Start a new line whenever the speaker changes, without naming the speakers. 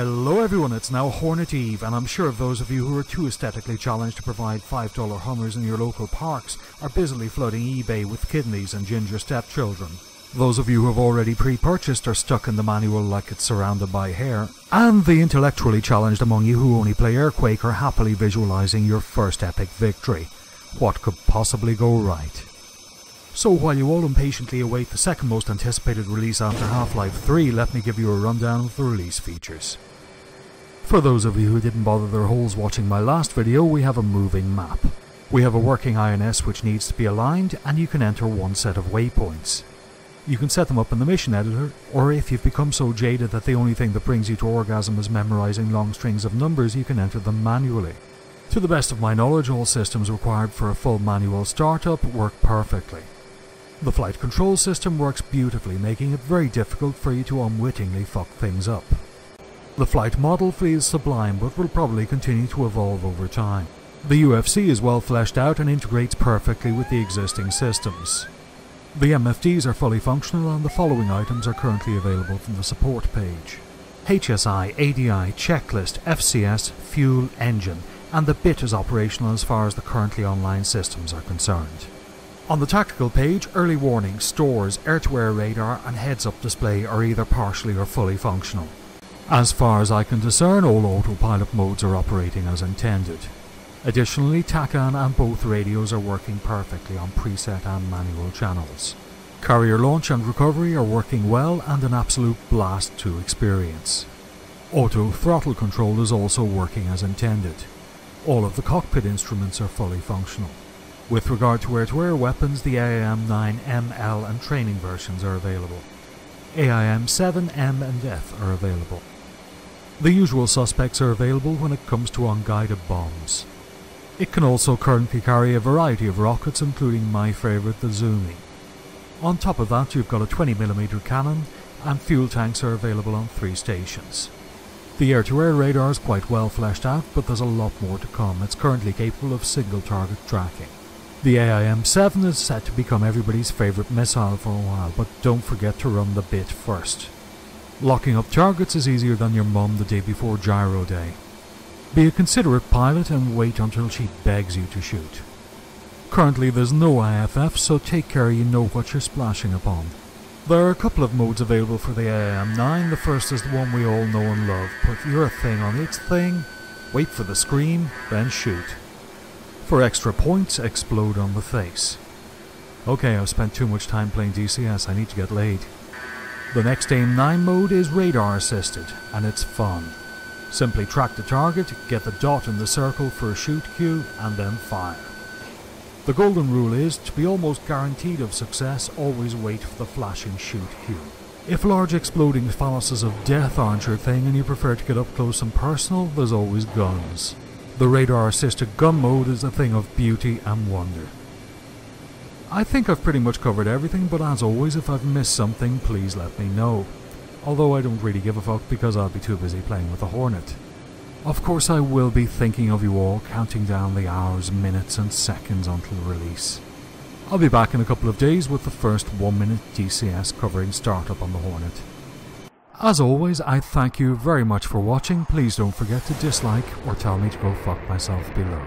Hello everyone, it's now Hornet Eve, and I'm sure those of you who are too aesthetically challenged to provide $5 Hummers in your local parks are busily flooding eBay with kidneys and ginger stepchildren. Those of you who have already pre-purchased are stuck in the manual like it's surrounded by hair, and the intellectually challenged among you who only play Airquake are happily visualizing your first epic victory. What could possibly go right? So while you all impatiently await the second most anticipated release after Half-Life 3, let me give you a rundown of the release features. For those of you who didn't bother their holes watching my last video, we have a moving map. We have a working INS which needs to be aligned, and you can enter one set of waypoints. You can set them up in the mission editor, or if you've become so jaded that the only thing that brings you to orgasm is memorizing long strings of numbers, you can enter them manually. To the best of my knowledge, all systems required for a full manual startup work perfectly. The flight control system works beautifully, making it very difficult for you to unwittingly fuck things up. The flight model feels sublime, but will probably continue to evolve over time. The UFC is well fleshed out and integrates perfectly with the existing systems. The MFDs are fully functional, and the following items are currently available from the support page: HSI, ADI, checklist, FCS, fuel, engine, and the bit is operational as far as the currently online systems are concerned. On the tactical page, early warning, stores, air-to-air radar and heads-up display are either partially or fully functional. As far as I can discern, all autopilot modes are operating as intended. Additionally, TACAN and both radios are working perfectly on preset and manual channels. Carrier launch and recovery are working well and an absolute blast to experience. Auto throttle control is also working as intended. All of the cockpit instruments are fully functional. With regard to air-to-air weapons, the AIM-9 ML and training versions are available. AIM-7 M and F are available. The usual suspects are available when it comes to unguided bombs. It can also currently carry a variety of rockets, including my favourite, the Zumi. On top of that, you've got a 20mm cannon, and fuel tanks are available on 3 stations. The air-to-air radar is quite well fleshed out, but there's a lot more to come. It's currently capable of single-target tracking. The AIM-7 is set to become everybody's favourite missile for a while, but don't forget to run the bit first. Locking up targets is easier than your mum the day before gyro day. Be a considerate pilot and wait until she begs you to shoot. Currently there's no IFF, so take care you know what you're splashing upon. There are a couple of modes available for the AIM-9. The first is the one we all know and love: put your thing on its thing, wait for the scream, then shoot. For extra points, explode on the face. Okay, I've spent too much time playing DCS, I need to get laid. The next AIM-9 mode is radar assisted, and it's fun. Simply track the target, get the dot in the circle for a shoot cue, and then fire. The golden rule is, to be almost guaranteed of success, always wait for the flashing shoot cue. If large exploding phalluses of death aren't your thing and you prefer to get up close and personal, there's always guns. The radar-assisted gun mode is a thing of beauty and wonder. I think I've pretty much covered everything, but as always, if I've missed something, please let me know. Although I don't really give a fuck because I'll be too busy playing with the Hornet. Of course I will be thinking of you all, counting down the hours, minutes and seconds until release. I'll be back in a couple of days with the first 1-minute DCS covering startup on the Hornet. As always, I thank you very much for watching. Please don't forget to dislike or tell me to go fuck myself below.